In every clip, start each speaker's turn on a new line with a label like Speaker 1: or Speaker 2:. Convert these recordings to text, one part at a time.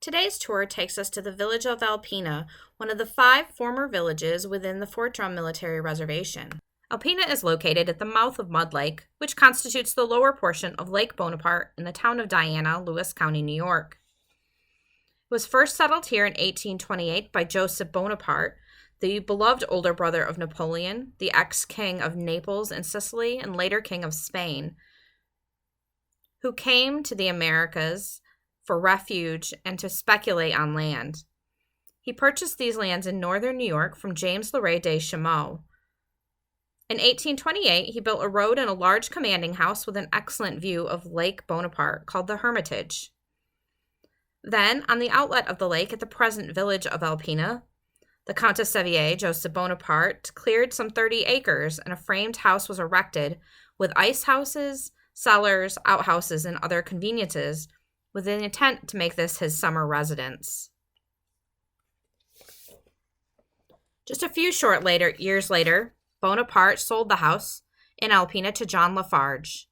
Speaker 1: Today's tour takes us to the village of Alpina, one of the 5 former villages within the Fort Drum Military Reservation. Alpina is located at the mouth of Mud Lake, which constitutes the lower portion of Lake Bonaparte in the town of Diana, Lewis County, New York. It was first settled here in 1828 by Joseph Bonaparte, the beloved older brother of Napoleon, the ex-king of Naples and Sicily, and later king of Spain, who came to the Americas for refuge and to speculate on land. He purchased these lands in northern New York from James Leray de Chameau. In 1828, he built a road and a large commanding house with an excellent view of Lake Bonaparte called the Hermitage. Then, on the outlet of the lake at the present village of Alpina, the Count of Sevier, Joseph Bonaparte, cleared some 30 acres and a framed house was erected with ice houses, cellars, outhouses, and other conveniences with an intent to make this his summer residence. Just a few years later, Bonaparte sold the house in Alpina to John Lafarge,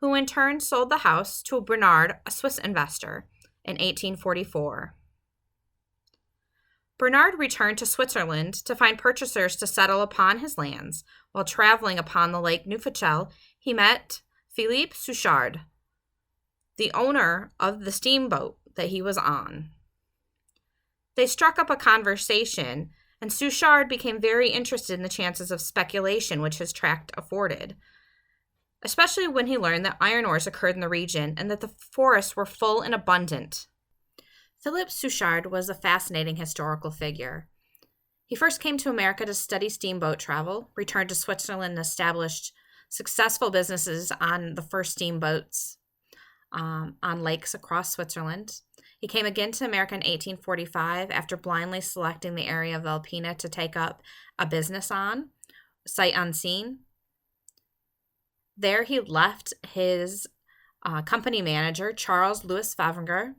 Speaker 1: who in turn sold the house to Bernard, a Swiss investor, in 1844. Bernard returned to Switzerland to find purchasers to settle upon his lands. While traveling upon the Lake Neufchâtel, he met Philippe Souchard, the owner of the steamboat that he was on. They struck up a conversation, and Souchard became very interested in the chances of speculation which his tract afforded, especially when he learned that iron ores occurred in the region and that the forests were full and abundant. Philippe Souchard was a fascinating historical figure. He first came to America to study steamboat travel, returned to Switzerland, and established successful businesses on the first steamboats on lakes across Switzerland. He came again to America in 1845 after blindly selecting the area of Alpina to take up a business on, sight unseen. There he left his company manager, Charles Louis Favre,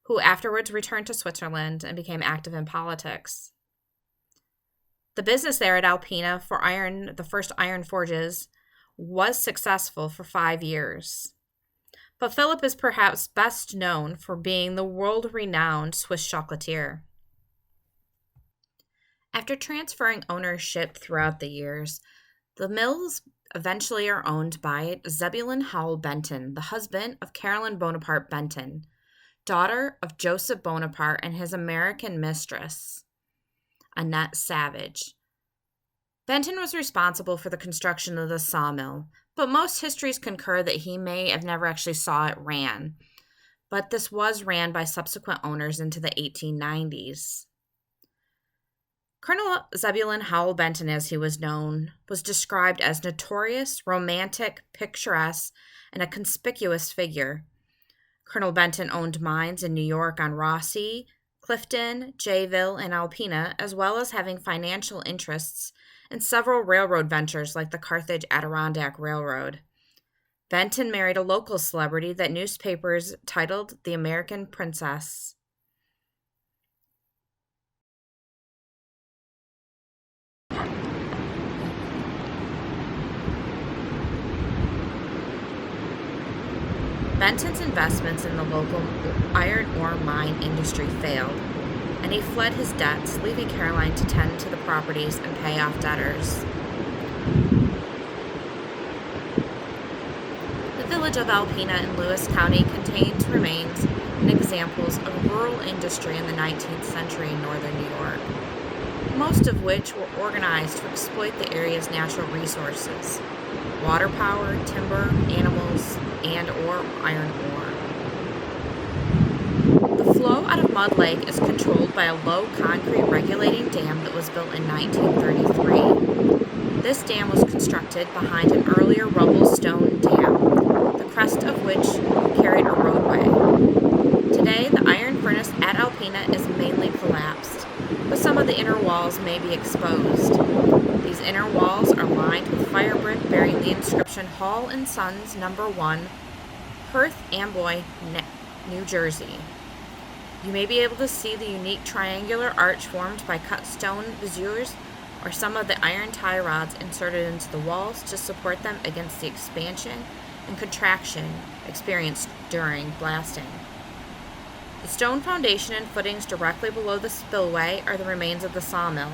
Speaker 1: who afterwards returned to Switzerland and became active in politics. The business there at Alpina for the first iron forges, was successful for 5 years. But Philip is perhaps best known for being the world-renowned Swiss chocolatier. After transferring ownership throughout the years, the mills eventually are owned by Zebulon Howell Benton, the husband of Caroline Bonaparte Benton, daughter of Joseph Bonaparte and his American mistress, Annette Savage. Benton was responsible for the construction of the sawmill, but most histories concur that he may have never actually saw it ran. But this was ran by subsequent owners into the 1890s. Colonel Zebulon Howell Benton, as he was known, was described as notorious, romantic, picturesque, and a conspicuous figure. Colonel Benton owned mines in New York on Rossi, Clifton, Jayville, and Alpina, as well as having financial interests in several railroad ventures like the Carthage Adirondack Railroad. Benton married a local celebrity that newspapers titled the American Princess. Benton's investments in the local iron ore mine industry failed, and he fled his debts, leaving Caroline to tend to the properties and pay off debtors. The village of Alpina in Lewis County contains remains and examples of rural industry in the 19th century in northern New York, most of which were organized to exploit the area's natural resources: water power, timber, animals, and or iron ore. The flow out of Mud Lake is controlled by a low concrete regulating dam that was built in 1933. This dam was constructed behind an earlier rubble stone dam, the crest of which carried a roadway. Today, the iron furnace at Alpina is mainly collapsed, but some of the inner walls may be exposed. These inner walls are lined with fire brick bearing the inscription Hall & Sons No. 1, Perth Amboy, New Jersey. You may be able to see the unique triangular arch formed by cut stone fissures or some of the iron tie rods inserted into the walls to support them against the expansion and contraction experienced during blasting. The stone foundation and footings directly below the spillway are the remains of the sawmill.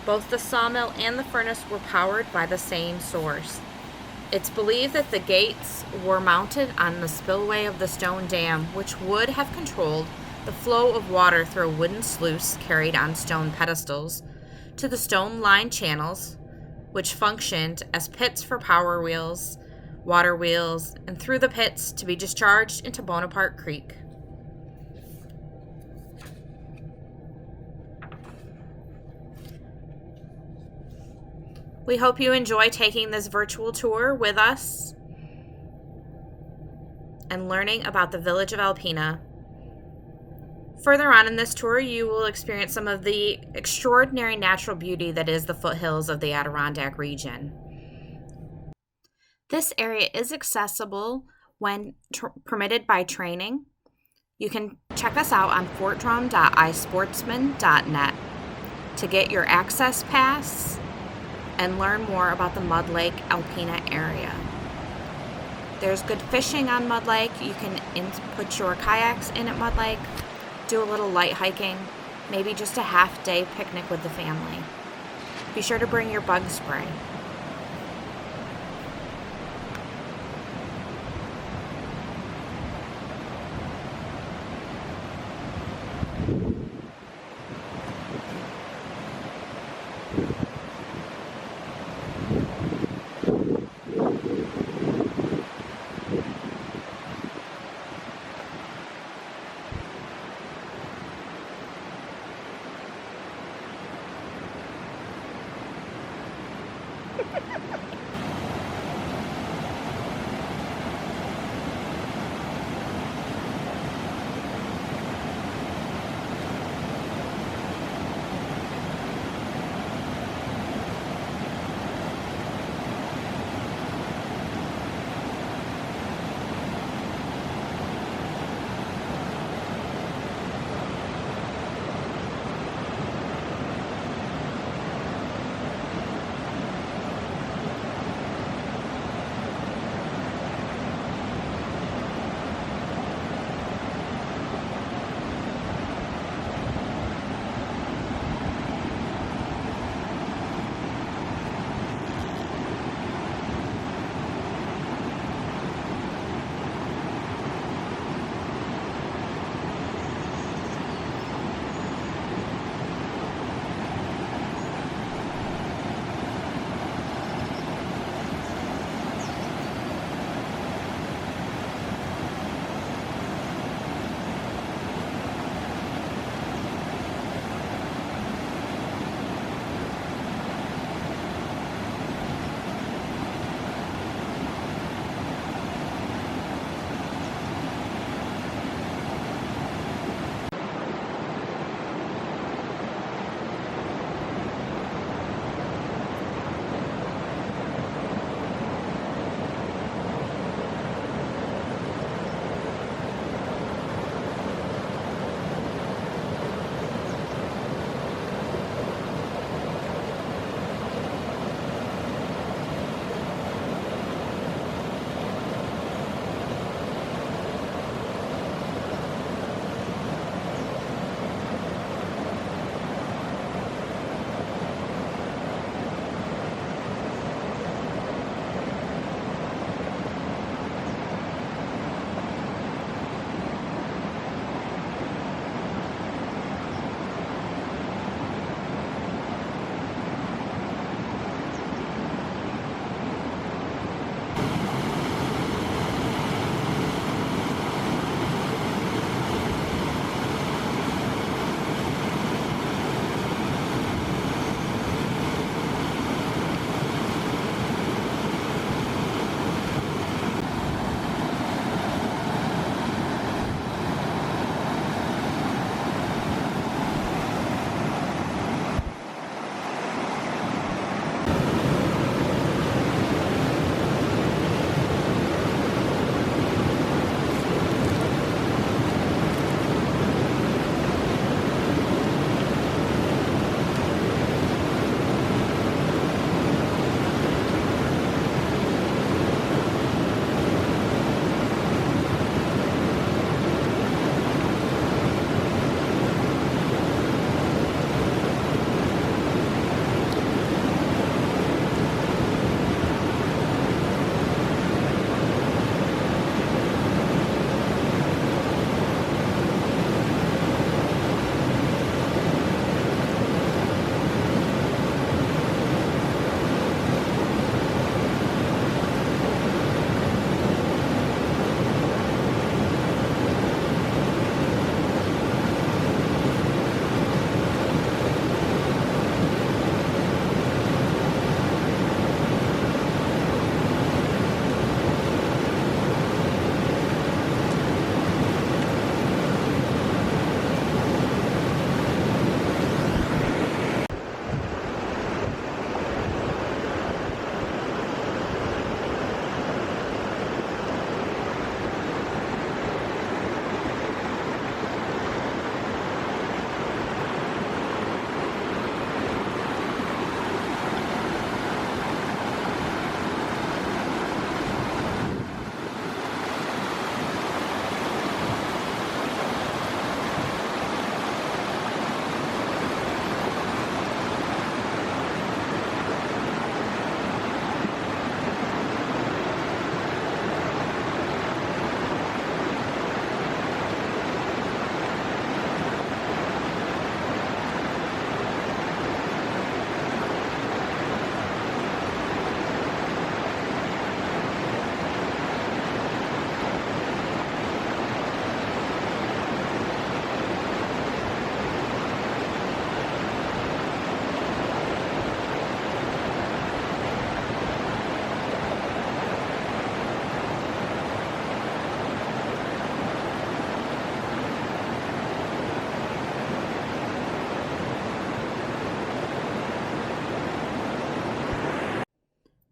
Speaker 1: Both the sawmill and the furnace were powered by the same source. It's believed that the gates were mounted on the spillway of the stone dam, which would have controlled the flow of water through a wooden sluice carried on stone pedestals to the stone-lined channels, which functioned as pits for power wheels, water wheels, and through the pits to be discharged into Bonaparte Creek. We hope you enjoy taking this virtual tour with us and learning about the village of Alpina. Further on in this tour, you will experience some of the extraordinary natural beauty that is the foothills of the Adirondack region. This area is accessible when permitted by training. You can check us out on fortdrum.isportsman.net to get your access pass and learn more about the Mud Lake Alpina area. There's good fishing on Mud Lake. You can put your kayaks in at Mud Lake, do a little light hiking, maybe just a half-day picnic with the family. Be sure to bring your bug spray.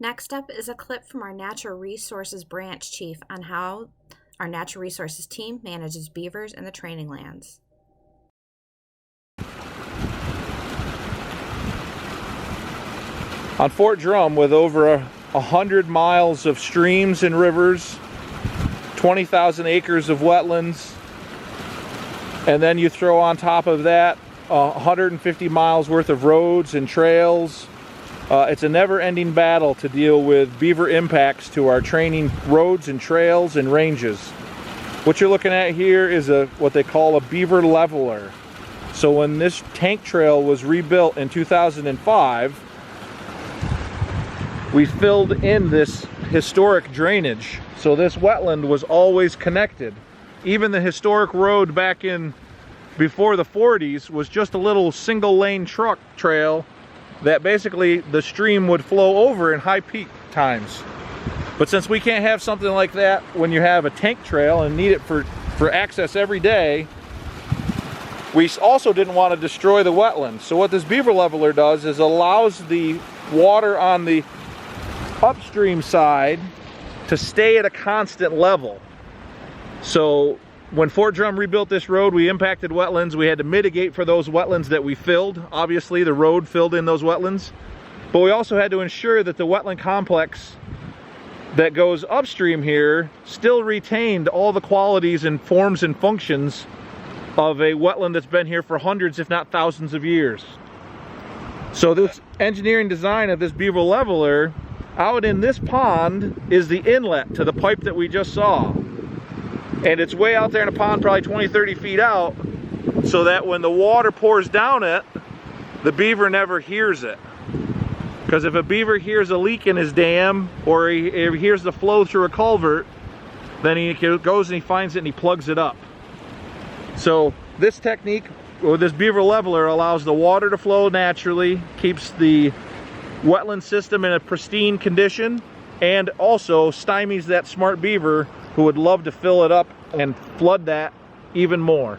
Speaker 1: Next up is a clip from our Natural Resources Branch Chief on how our Natural Resources team manages beavers in the training lands.
Speaker 2: On Fort Drum, with over 100 miles of streams and rivers, 20,000 acres of wetlands, and then you throw on top of that 150 miles worth of roads and trails. It's a never-ending battle to deal with beaver impacts to our training roads and trails and ranges. What you're looking at here is what they call a beaver leveler. So when this tank trail was rebuilt in 2005, we filled in this historic drainage. So this wetland was always connected. Even the historic road back in before the 40s was just a little single lane truck trail that basically the stream would flow over in high peak times. But since we can't have something like that when you have a tank trail and need it for access every day, we also didn't want to destroy the wetlands. So what this beaver leveler does is allows the water on the upstream side to stay at a constant level. So when Fort Drum rebuilt this road, we impacted wetlands. We had to mitigate for those wetlands that we filled. Obviously, the road filled in those wetlands. But we also had to ensure that the wetland complex that goes upstream here still retained all the qualities and forms and functions of a wetland that's been here for hundreds, if not thousands of years. So this engineering design of this beaver leveler, out in this pond is the inlet to the pipe that we just saw. And it's way out there in a pond, probably 20, 30 feet out, so that when the water pours down it, the beaver never hears it. Because if a beaver hears a leak in his dam, or he hears the flow through a culvert, then he goes and he finds it and he plugs it up. So this technique, or this beaver leveler, allows the water to flow naturally, keeps the wetland system in a pristine condition, and also stymies that smart beaver who would love to fill it up and flood that even more.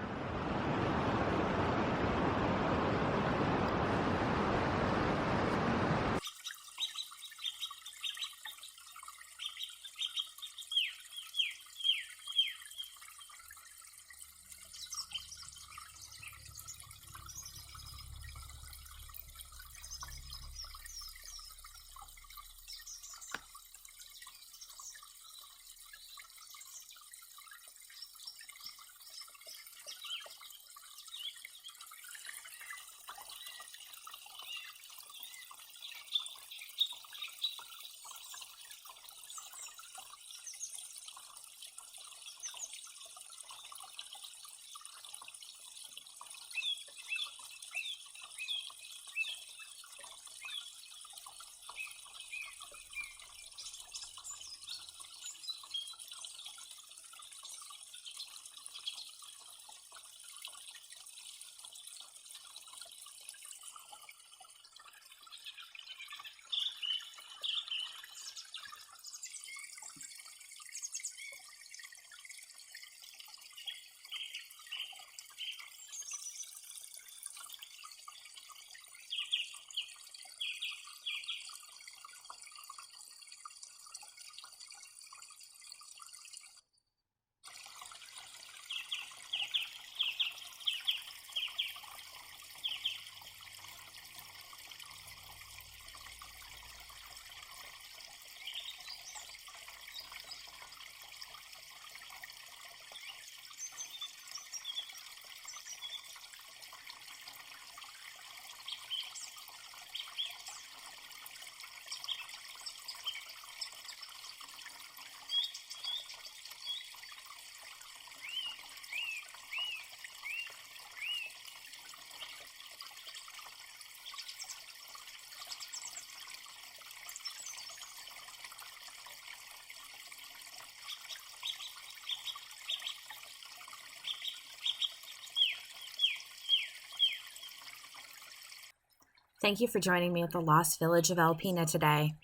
Speaker 1: Thank you for joining me at the Lost Village of Alpina today.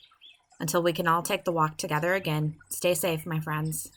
Speaker 1: Until we can all take the walk together again, stay safe, my friends.